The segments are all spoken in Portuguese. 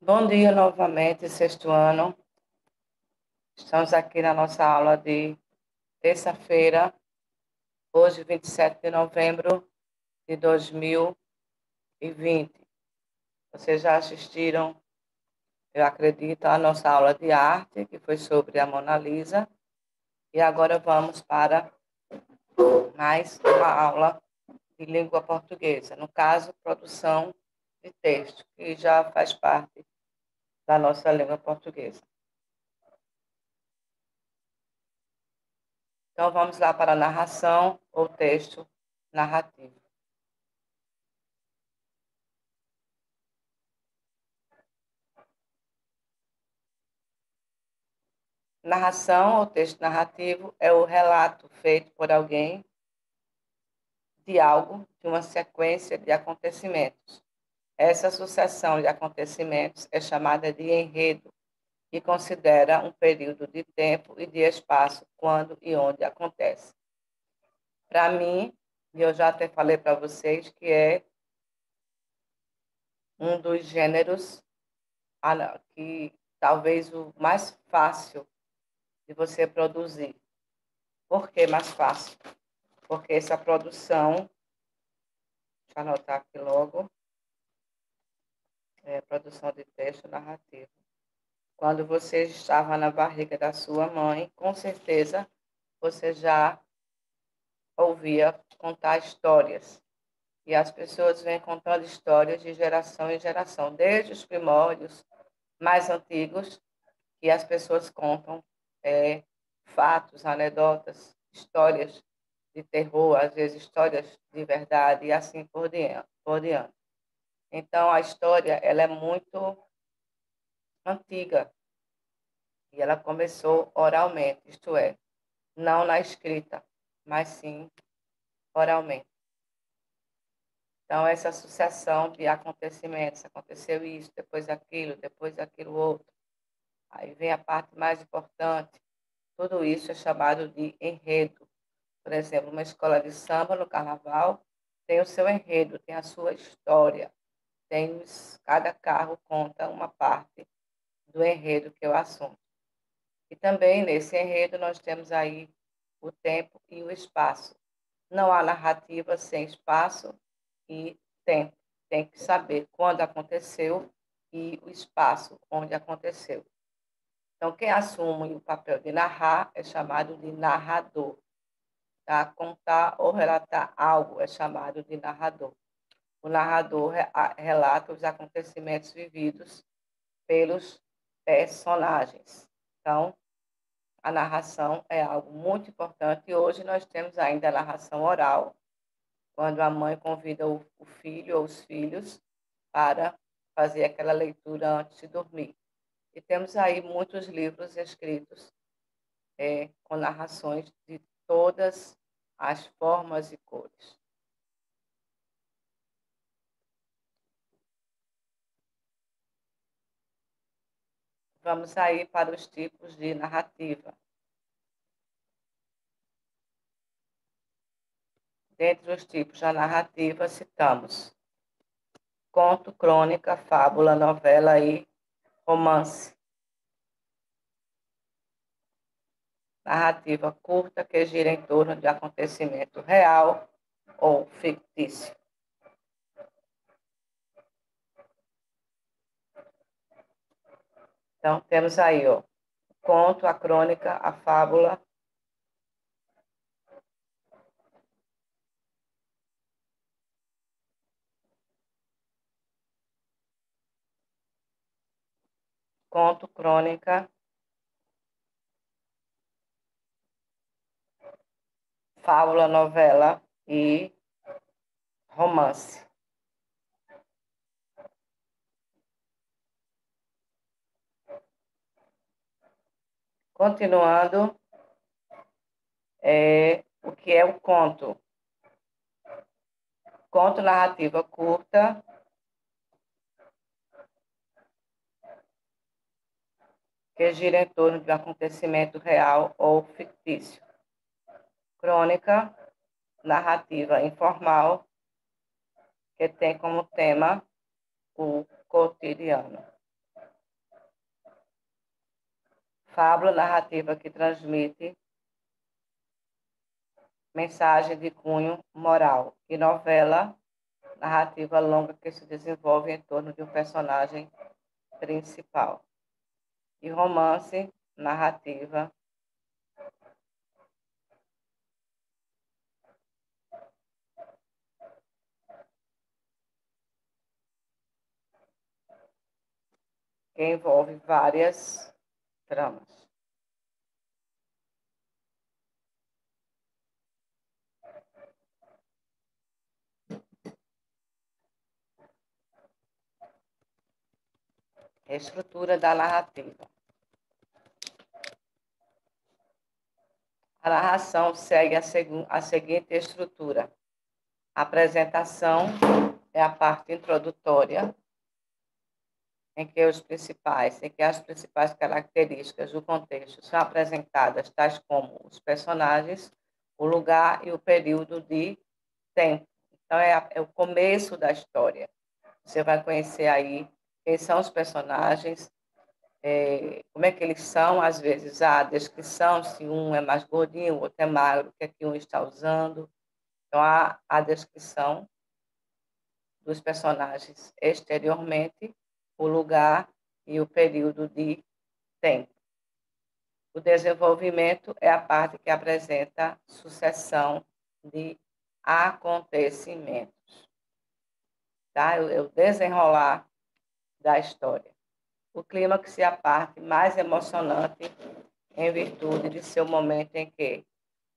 Bom dia novamente, sexto ano. Estamos aqui na nossa aula de terça-feira, hoje, 27 de novembro de 2020. Vocês já assistiram, eu acredito, à nossa aula de arte, que foi sobre a Mona Lisa. E agora vamos para mais uma aula de língua portuguesa, no caso, produção de texto, que já faz parte da nossa língua portuguesa. Então, vamos lá para a narração ou texto narrativo. Narração ou texto narrativo é o relato feito por alguém de algo, de uma sequência de acontecimentos. Essa sucessão de acontecimentos é chamada de enredo e considera um período de tempo e de espaço quando e onde acontece. Para mim, e eu já até falei para vocês que é um dos gêneros que talvez o mais fácil de você produzir. Por que mais fácil? Porque essa produção, deixa eu anotar aqui logo, produção de texto narrativo. Quando você estava na barriga da sua mãe, com certeza você já ouvia contar histórias. E as pessoas vêm contando histórias de geração em geração, desde os primórdios mais antigos, que as pessoas contam fatos, anedotas, histórias de terror, às vezes histórias de verdade, e assim por diante. Então, a história ela é muito antiga e ela começou oralmente, isto é, não na escrita, mas sim oralmente. Então, essa sucessão de acontecimentos, aconteceu isso, depois aquilo outro. Aí vem a parte mais importante, tudo isso é chamado de enredo. Por exemplo, uma escola de samba no carnaval tem o seu enredo, tem a sua história, cada carro conta uma parte do enredo que é o assunto. E também nesse enredo nós temos aí o tempo e o espaço. Não há narrativa sem espaço e tempo. Tem que saber quando aconteceu e o espaço onde aconteceu. Então, quem assume o papel de narrar é chamado de narrador. Tá? Contar ou relatar algo é chamado de narrador. O narrador relata os acontecimentos vividos pelos personagens. Então, a narração é algo muito importante e hoje nós temos ainda a narração oral, quando a mãe convida o filho ou os filhos para fazer aquela leitura antes de dormir. E temos aí muitos livros escritos com narrações de todas as formas e cores. Vamos aí para os tipos de narrativa. Dentre os tipos da narrativa, citamos conto, crônica, fábula, novela e romance. Narrativa curta que gira em torno de acontecimento real ou fictício. Então, temos aí o conto, a crônica, a fábula. Conto, crônica, fábula, novela e romance. Continuando, o que é o conto? Conto, narrativa curta, que gira em torno de um acontecimento real ou fictício. Crônica, narrativa informal, que tem como tema o cotidiano. Fábula narrativa que transmite mensagem de cunho moral. E novela narrativa longa que se desenvolve em torno de um personagem principal. E romance narrativa que envolve várias tramas. Estrutura da narrativa. A narração segue a seguinte estrutura. A apresentação é a parte introdutória, em que as principais características do contexto são apresentadas, tais como os personagens, o lugar e o período de tempo. Então, é o começo da história. Você vai conhecer aí quem são os personagens, como é que eles são, às vezes, a descrição, se um é mais gordinho, o outro é magro, o que é que um está usando. Então, a descrição dos personagens exteriormente, o lugar e o período de tempo. O desenvolvimento é a parte que apresenta sucessão de acontecimentos. Tá? É o desenrolar da história. O clímax é a parte mais emocionante em virtude de seu momento em que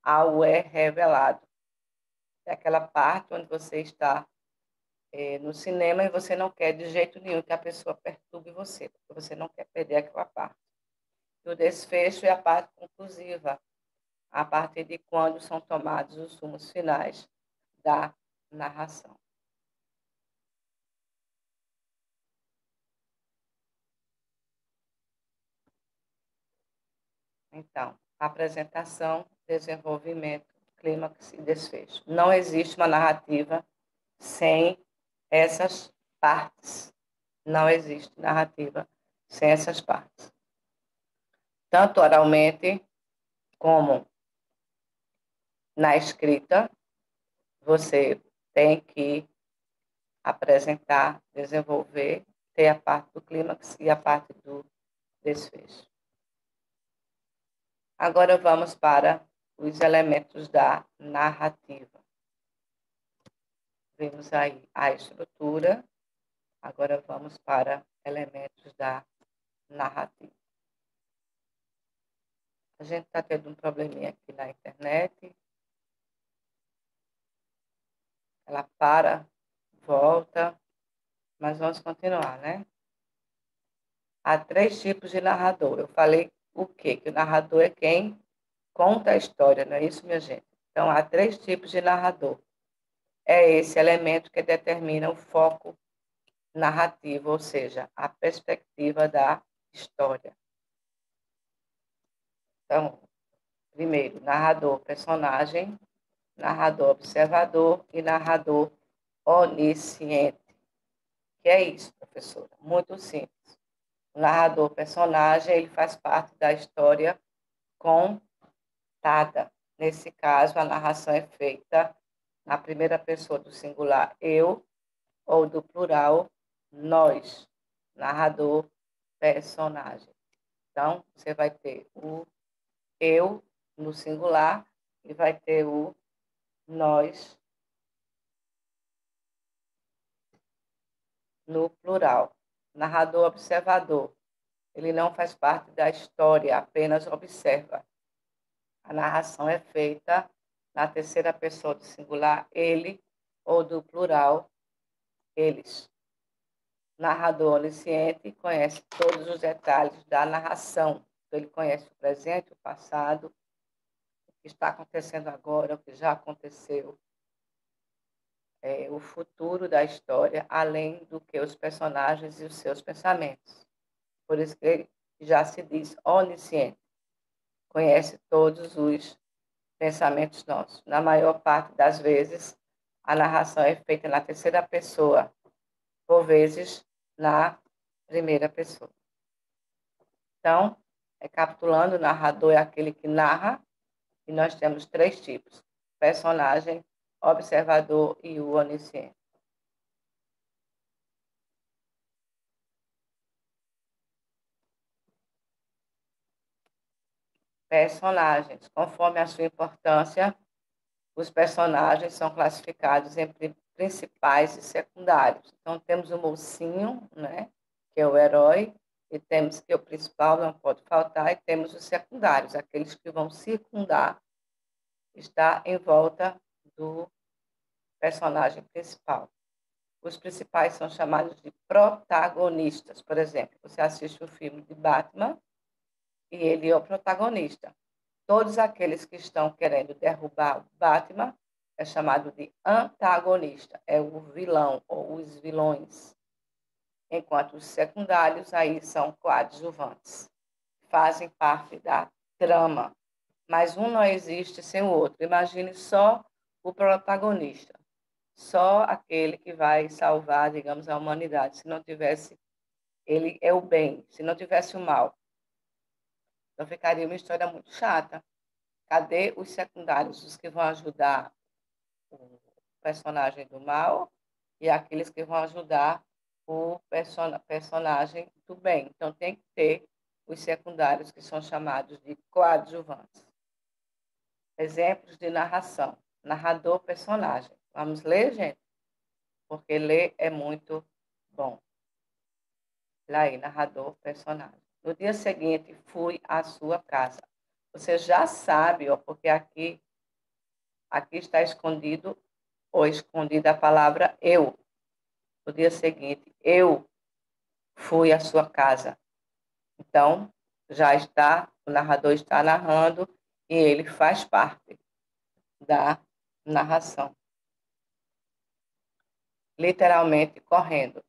algo é revelado. É aquela parte onde você está no cinema e você não quer de jeito nenhum que a pessoa perturbe você, porque você não quer perder aquela parte. E o desfecho é a parte conclusiva, a partir de quando são tomados os rumos finais da narração. Então, apresentação, desenvolvimento, clímax e desfecho. Não existe uma narrativa sem essas partes. Não existe narrativa sem essas partes. Tanto oralmente como na escrita, você tem que apresentar, desenvolver, ter a parte do clímax e a parte do desfecho. Agora vamos para os elementos da narrativa. Vimos aí a estrutura, agora vamos para elementos da narrativa. A gente está tendo um probleminha aqui na internet. Ela para, volta, mas vamos continuar, né? Há 3 tipos de narrador. Eu falei o quê? Que o narrador é quem conta a história, não é isso, minha gente? Então, há 3 tipos de narrador. É esse elemento que determina o foco narrativo, ou seja, a perspectiva da história. Então, primeiro, narrador personagem, narrador observador e narrador onisciente. Que é isso, professora? Muito simples. O narrador personagem, ele faz parte da história contada. Nesse caso, a narração é feita na primeira pessoa do singular eu ou do plural nós, narrador personagem. Então, você vai ter o eu no singular e vai ter o nós no plural. Narrador observador. Ele não faz parte da história, apenas observa. A narração é feita na terceira pessoa do singular ele ou do plural eles. Narrador onisciente conhece todos os detalhes da narração. Então, ele conhece o presente, o passado, o que está acontecendo agora, o que já aconteceu, o futuro da história, além do que os personagens e os seus pensamentos. Por isso que ele já se diz onisciente. Conhece todos os pensamentos nossos. Na maior parte das vezes, a narração é feita na terceira pessoa, por vezes na primeira pessoa. Então, Recapitulando, o narrador é aquele que narra, e nós temos três tipos: personagem, observador e o onisciente. Personagens. Conforme a sua importância, os personagens são classificados entre principais e secundários. Então, temos o mocinho, né, que é o herói, e temos que o principal não pode faltar, e temos os secundários, aqueles que vão circundar, estar em volta do personagem principal. Os principais são chamados de protagonistas. Por exemplo, você assiste o filme de Batman e ele é o protagonista. Todos aqueles que estão querendo derrubar o Batman é chamado de antagonista, é o vilão ou os vilões. Enquanto os secundários aí são coadjuvantes, fazem parte da trama, mas um não existe sem o outro. Imagine só o protagonista, só aquele que vai salvar, digamos, a humanidade. Se não tivesse, ele é o bem, se não tivesse o mal, então ficaria uma história muito chata. Cadê os secundários, os que vão ajudar o personagem do mal e aqueles que vão ajudar o personagem do bem? Então, tem que ter os secundários, que são chamados de coadjuvantes. Exemplos de narração. Narrador, personagem. Vamos ler, gente? Porque ler é muito bom. Lá aí, narrador, personagem. No dia seguinte, fui à sua casa. Você já sabe, ó, porque aqui está escondido ou escondida a palavra eu. No dia seguinte, eu fui à sua casa. Então, já está, o narrador está narrando e ele faz parte da narração. Literalmente correndo.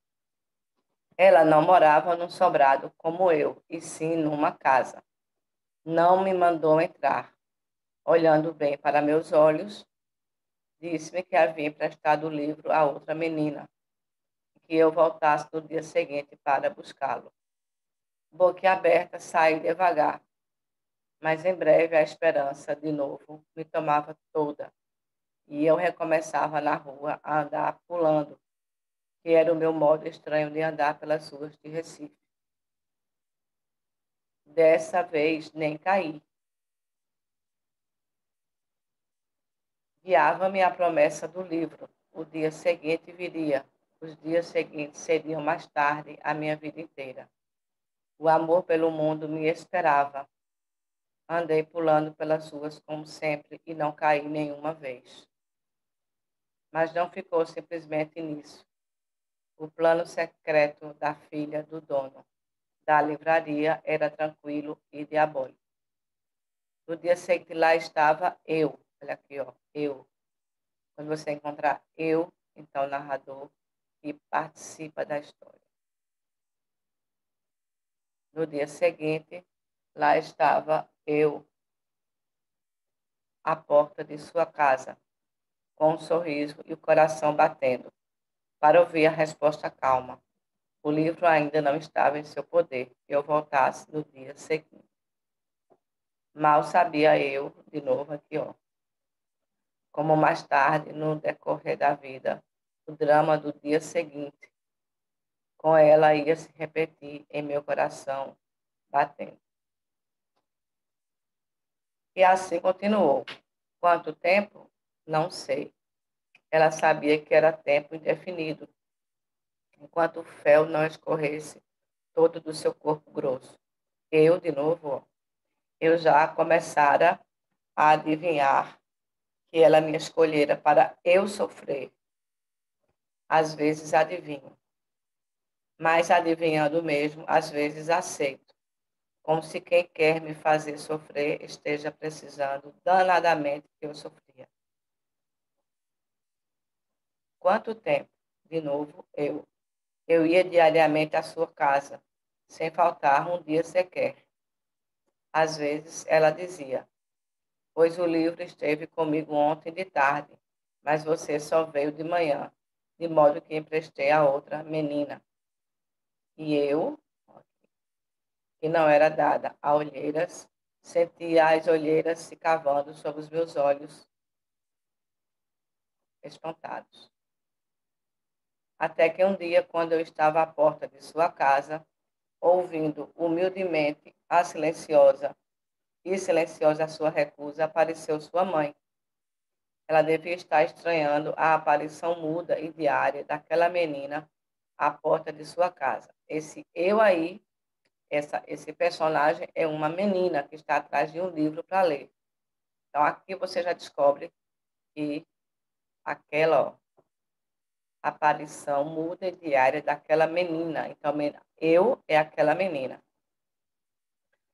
Ela não morava num sobrado como eu, e sim numa casa. Não me mandou entrar. Olhando bem para meus olhos, disse-me que havia emprestado o livro a outra menina, que eu voltasse no dia seguinte para buscá-lo. Boquiaberta, saí devagar, mas em breve a esperança de novo me tomava toda, e eu recomeçava na rua a andar pulando, que era o meu modo estranho de andar pelas ruas de Recife. Dessa vez nem caí. Guiava-me a promessa do livro. O dia seguinte viria. Os dias seguintes seriam mais tarde a minha vida inteira. O amor pelo mundo me esperava. Andei pulando pelas ruas como sempre e não caí nenhuma vez. Mas não ficou simplesmente nisso. O plano secreto da filha do dono da livraria era tranquilo e diabólico. No dia seguinte lá estava eu. Olha aqui, ó, eu. Quando você encontrar eu, então narrador, e participa da história. No dia seguinte, lá estava eu, à porta de sua casa, com um sorriso e o coração batendo, para ouvir a resposta calma. O livro ainda não estava em seu poder, que eu voltasse no dia seguinte. Mal sabia eu, de novo aqui, ó, como mais tarde, no decorrer da vida, o drama do dia seguinte, com ela ia se repetir em meu coração batendo. E assim continuou. Quanto tempo? Não sei. Ela sabia que era tempo indefinido, enquanto o fel não escorresse todo do seu corpo grosso. Eu, de novo, ó, eu já começara a adivinhar que ela me escolhera para eu sofrer. Às vezes adivinho, mas adivinhando mesmo, às vezes aceito, como se quem quer me fazer sofrer esteja precisando danadamente que eu sofria. Quanto tempo? De novo, eu. Eu ia diariamente à sua casa, sem faltar um dia sequer. Às vezes ela dizia: pois o livro esteve comigo ontem de tarde, mas você só veio de manhã, de modo que emprestei a outra menina. E eu, que não era dada a olheiras, sentia as olheiras se cavando sobre os meus olhos espantados. Até que um dia, quando eu estava à porta de sua casa, ouvindo humildemente a silenciosa e silenciosa a sua recusa, apareceu sua mãe. Ela devia estar estranhando a aparição muda e diária daquela menina à porta de sua casa. Esse eu aí, esse personagem é uma menina que está atrás de um livro para ler. Então aqui você já descobre que aquela aparição muda e diária daquela menina. Então eu é aquela menina.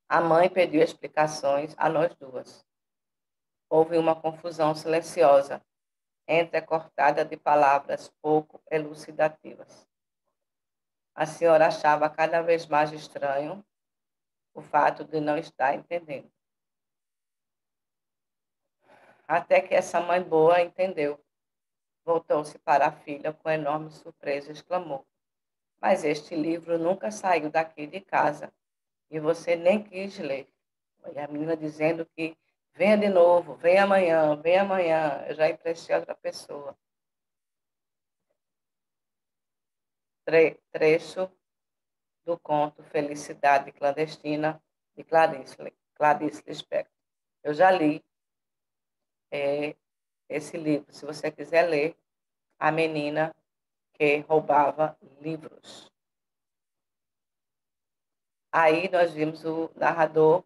A mãe pediu explicações a nós duas. Houve uma confusão silenciosa, entrecortada de palavras pouco elucidativas. A senhora achava cada vez mais estranho o fato de não estar entendendo. Até que essa mãe boa entendeu. Voltou-se para a filha com enorme surpresa e exclamou: Mas este livro nunca saiu daqui de casa e você nem quis ler. E a menina dizendo que venha de novo, venha amanhã, eu já emprestei a outra pessoa. Trecho do conto Felicidade Clandestina, de Clarice Lispector. Eu já li esse livro. Se você quiser ler, A Menina que Roubava Livros. Aí nós vimos o narrador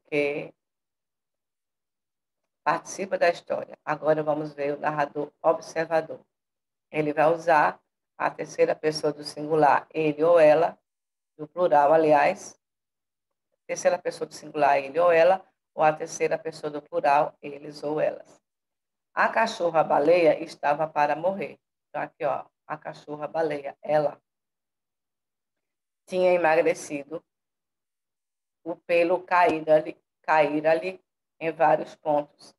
que participa da história. Agora vamos ver o narrador observador. Ele vai usar a terceira pessoa do singular, ele ou ela, do plural, aliás, terceira pessoa do singular, ele ou ela, ou a terceira pessoa do plural, eles ou elas. A cachorra-baleia estava para morrer. Então, aqui, ó, a cachorra-baleia, ela tinha emagrecido, o pelo caíra-lhe em vários pontos.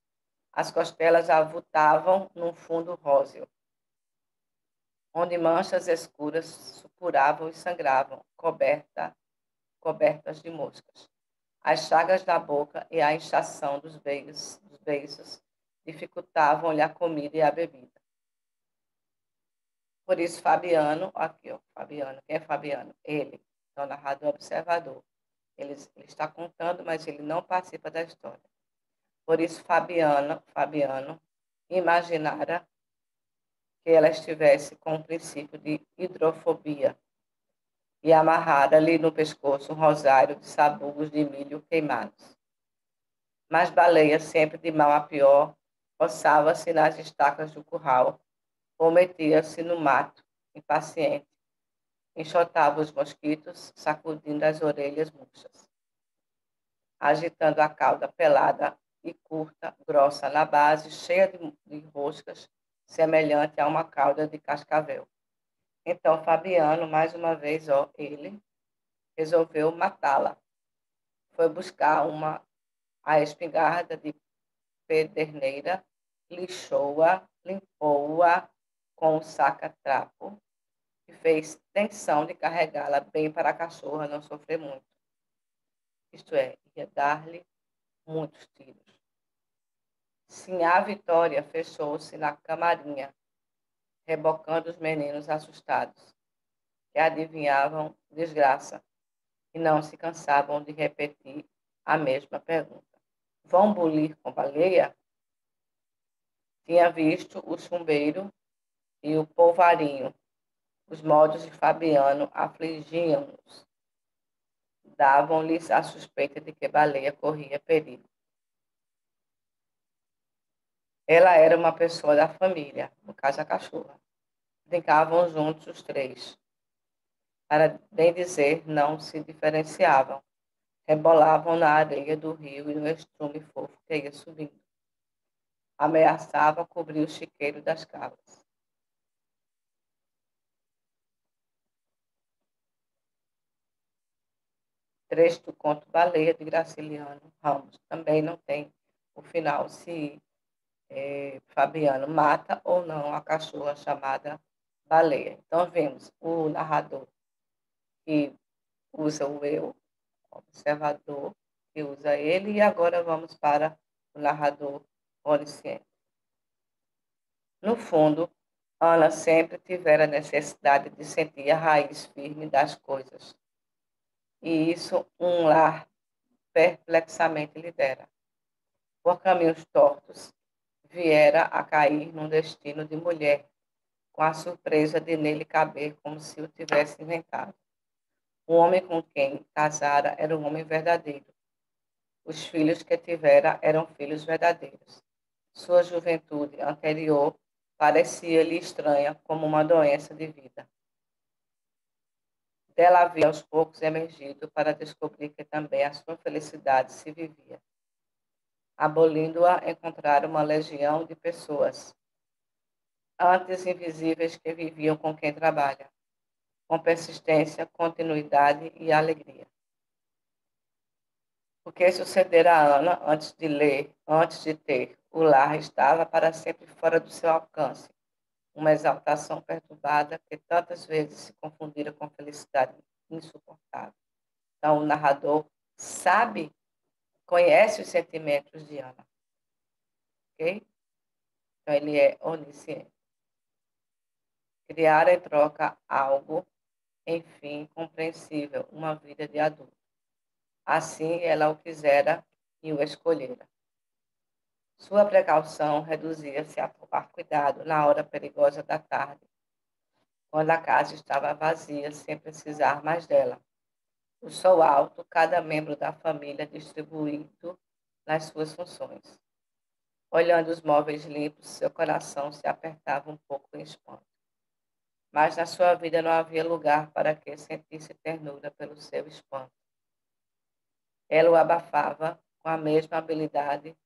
As costelas avultavam num fundo róseo, onde manchas escuras supuravam e sangravam, cobertas de moscas. As chagas da boca e a inchação dos beiços dificultavam-lhe a comida e a bebida. Por isso, Fabiano, aqui, ó, Fabiano, quem é Fabiano? Ele, é o narrador observador. Ele está contando, mas ele não participa da história. Por isso, Fabiano imaginara que ela estivesse com um princípio de hidrofobia e amarrara-lhe no pescoço um rosário de sabugos de milho queimados. Mas Baleia, sempre de mal a pior, roçava-se nas estacas do curral ou metia-se no mato, impaciente, enxotava os mosquitos, sacudindo as orelhas murchas, agitando a cauda pelada e curta, grossa na base, cheia de roscas, semelhante a uma cauda de cascavel. Então Fabiano, mais uma vez, ele resolveu matá-la. Foi buscar a espingarda de pederneira, lixou-a, limpou-a com o saca-trapo e fez tensão de carregá-la bem para a cachorra não sofrer muito. Isto é, ia dar-lhe muitos tiros. Sinhá Vitória fechou-se na camarinha, rebocando os meninos assustados, que adivinhavam desgraça e não se cansavam de repetir a mesma pergunta. Vão bulir com baleia? Tinha visto o chumbeiro e o polvarinho. Os modos de Fabiano afligiam-nos. Davam-lhes a suspeita de que Baleia corria perigo. Ela era uma pessoa da família, no caso a cachorra. Brincavam juntos os três. Para bem dizer, não se diferenciavam. Rebolavam na areia do rio e no estrume fofo que ia subindo. Ameaçava cobrir o chiqueiro das cabras. Trecho do conto Baleia, de Graciliano Ramos. Também não tem o final se Fabiano mata ou não a cachorra chamada baleia. Então, vemos o narrador que usa o eu, o observador que usa ele, e agora vamos para o narrador onisciente. No fundo, Ana sempre tivera necessidade de sentir a raiz firme das coisas, e isso um lar perplexamente lhe dera. Por caminhos tortos, viera a cair num destino de mulher, com a surpresa de nele caber como se o tivesse inventado. O homem com quem casara era um homem verdadeiro. Os filhos que tivera eram filhos verdadeiros. Sua juventude anterior parecia-lhe estranha como uma doença de vida. Dela havia aos poucos emergido para descobrir que também a sua felicidade se vivia. Abolindo-a, encontrar uma legião de pessoas, antes invisíveis, que viviam com quem trabalha, com persistência, continuidade e alegria. O que sucedera a Ana antes de ler, antes de ter, o lar estava para sempre fora do seu alcance. Uma exaltação perturbada que tantas vezes se confundira com felicidade insuportável. Então, o narrador sabe, conhece os sentimentos de Ana, ok? Então, ele é onisciente. Criar em troca algo, enfim, compreensível, uma vida de adulto. Assim, ela o quisera e o escolhera. Sua precaução reduzia-se a tomar cuidado na hora perigosa da tarde, quando a casa estava vazia, sem precisar mais dela. O sol alto, cada membro da família distribuído nas suas funções. Olhando os móveis limpos, seu coração se apertava um pouco em espanto. Mas na sua vida não havia lugar para que sentisse ternura pelo seu espanto. Ela o abafava com a mesma habilidade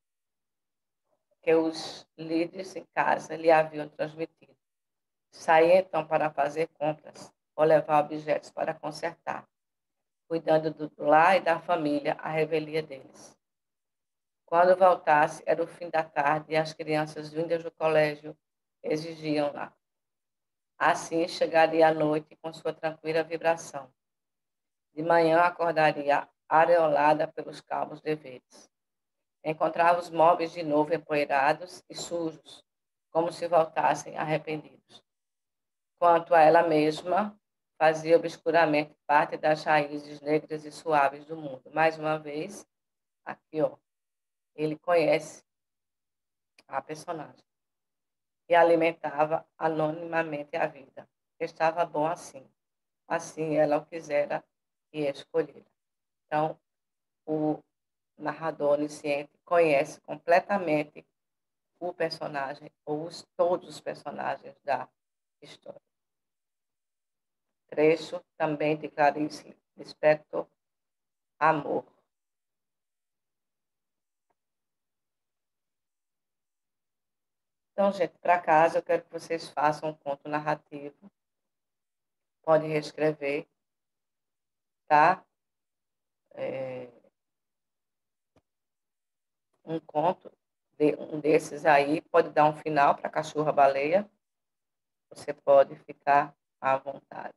que os líderes em casa lhe haviam transmitido. Saía então para fazer compras ou levar objetos para consertar, cuidando do lar e da família, a revelia deles. Quando voltasse, era o fim da tarde e as crianças vindas do colégio exigiam-na. Assim, chegaria à noite com sua tranquila vibração. De manhã, acordaria areolada pelos calmos deveres. Encontrava os móveis de novo empoeirados e sujos, como se voltassem arrependidos. Quanto a ela mesma, fazia obscuramente parte das raízes negras e suaves do mundo. Mais uma vez, aqui, ó, ele conhece a personagem e alimentava anonimamente a vida. Estava bom assim. Assim ela o quisera e escolhera. Então, o narrador onisciente conhece completamente o personagem, ou todos os personagens da história. Trecho também de Clarice Lispector, Amor. Então, gente, para casa eu quero que vocês façam um conto narrativo. Pode reescrever, tá? Um conto, um desses aí, pode dar um final para Cachorra-Baleia. Você pode ficar à vontade.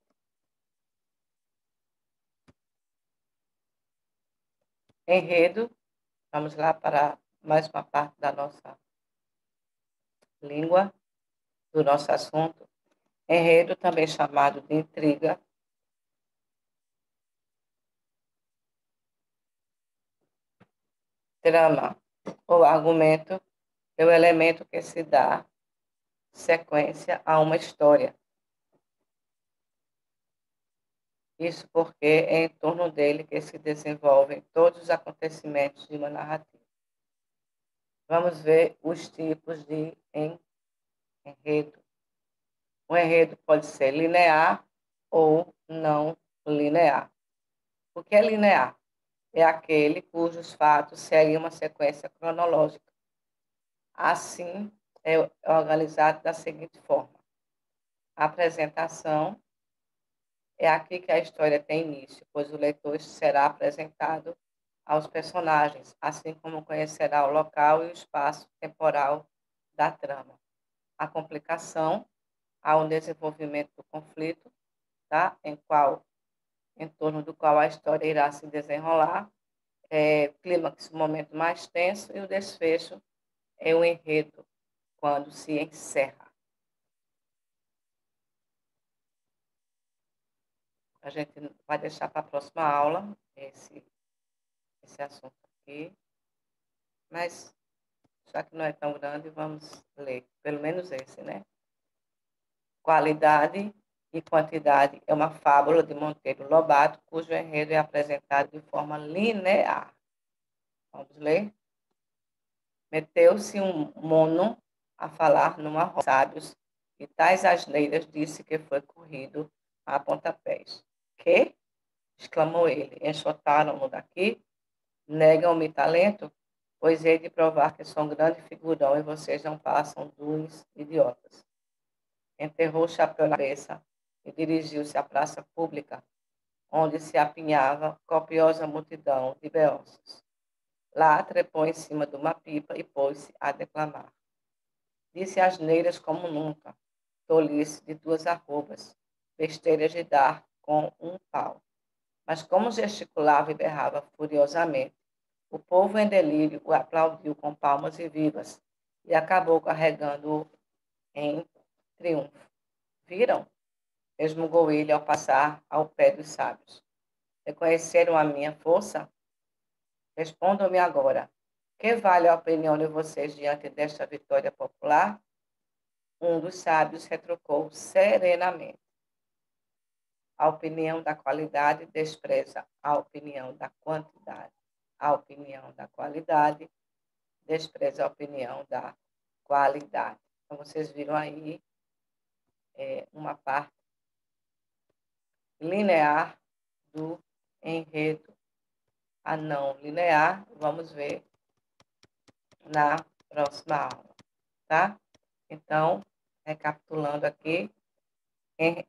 Enredo, vamos lá para mais uma parte da nossa língua, do nosso assunto. Enredo, também chamado de intriga, trama ou argumento é o elemento que se dá sequência a uma história. Isso porque é em torno dele que se desenvolvem todos os acontecimentos de uma narrativa. Vamos ver os tipos de enredo. O enredo pode ser linear ou não linear. O que é linear? É aquele cujos fatos seguem uma sequência cronológica. Assim, é organizado da seguinte forma: a apresentação é aqui que a história tem início, pois o leitor será apresentado aos personagens, assim como conhecerá o local e o espaço temporal da trama. A complicação, há um desenvolvimento do conflito, tá? Em torno do qual a história irá se desenrolar. Clímax, o momento mais tenso, e o desfecho é o enredo, quando se encerra. A gente vai deixar para a próxima aula esse assunto aqui, mas já que não é tão grande, vamos ler pelo menos esse, né? Qualidade e Quantidade é uma fábula de Monteiro Lobato, cujo enredo é apresentado de forma linear. Vamos ler? Meteu-se um mono a falar numa roda de sábios, e tais asneiras disse que foi corrido a pontapés. Que? Exclamou ele. Enxotaram-no daqui? Negam-me talento? Pois hei de provar que sou um grande figurão e vocês não passam dos idiotas. Enterrou o chapéu na cabeça e dirigiu-se à praça pública, onde se apinhava copiosa multidão de beossos. Lá trepou em cima de uma pipa e pôs-se a declamar. Disse asneiras como nunca, tolice de duas arrobas, besteiras de dar com um pau. Mas como gesticulava e berrava furiosamente, o povo em delírio o aplaudiu com palmas e vivas e acabou carregando-o em triunfo. Viram? Resmungou ele ao passar ao pé dos sábios. Reconheceram a minha força? Respondam-me agora. Que vale a opinião de vocês diante desta vitória popular? Um dos sábios retrucou serenamente. A opinião da qualidade despreza a opinião da quantidade. A opinião da qualidade despreza a opinião da qualidade. Então, vocês viram aí uma parte linear do enredo. A não linear, vamos ver na próxima aula, tá? Então, recapitulando aqui,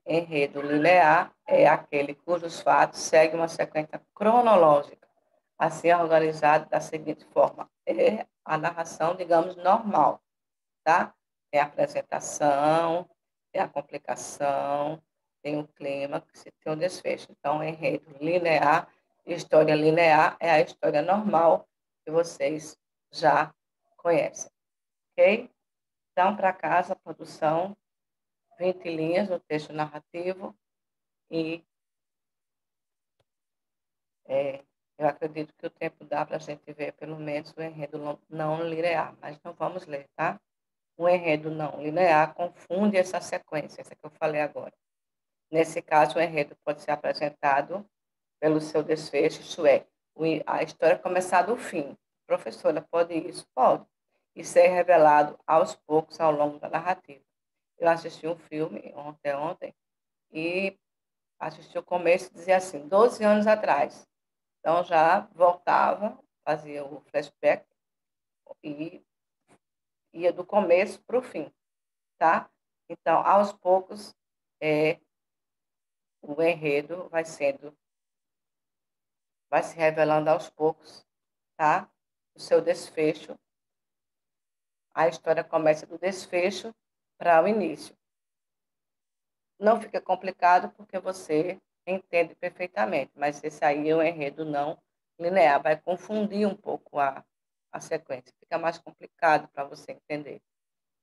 enredo linear é aquele cujos fatos seguem uma sequência cronológica, assim organizado da seguinte forma. É a narração, digamos, normal, tá? É a apresentação, é a complicação, tem o clima, tem o desfecho. Então, enredo linear, história linear é a história normal que vocês já conhecem, ok? Então, para casa, produção, 20 linhas no texto narrativo e eu acredito que o tempo dá para a gente ver pelo menos o enredo não linear, mas não vamos ler, tá? O enredo não linear confunde essa sequência, essa que eu falei agora. Nesse caso, o enredo pode ser apresentado pelo seu desfecho, isto é, a história começar do fim. Professora, pode isso? Pode. E ser revelado aos poucos ao longo da narrativa. Eu assisti um filme ontem, e assisti o começo e dizia assim, 12 anos atrás. Então, já voltava, fazia o flashback e ia do começo para o fim, tá? Então, aos poucos, o enredo vai se revelando aos poucos, tá? O seu desfecho, a história começa do desfecho para o início. Não fica complicado porque você entende perfeitamente, mas esse aí é o enredo não linear, vai confundir um pouco a sequência, fica mais complicado para você entender.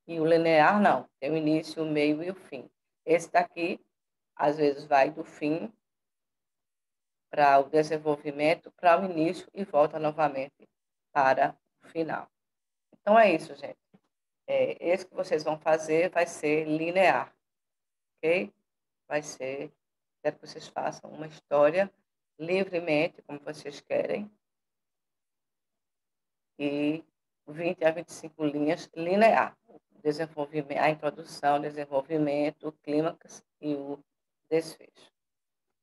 E o linear não, tem o início, o meio e o fim. Esse daqui, às vezes, vai do fim para o desenvolvimento, para o início e volta novamente para o final. Então é isso, gente. Esse que vocês vão fazer vai ser linear, ok? Vai ser, quero que vocês façam uma história livremente, como vocês querem, e 20 a 25 linhas linear. Desenvolvimento, a introdução, desenvolvimento, o clímax e o desfecho.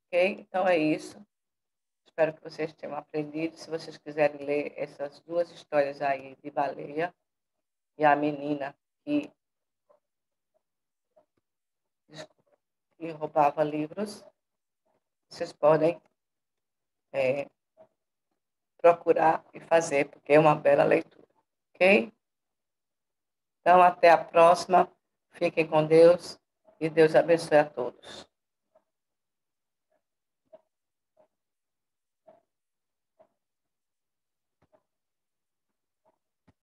Ok? Então é isso. Espero que vocês tenham aprendido. Se vocês quiserem ler essas duas histórias aí de baleia e a menina que roubava livros, vocês podem procurar e fazer, porque é uma bela leitura. Ok? Então, até a próxima. Fiquem com Deus E Deus abençoe a todos.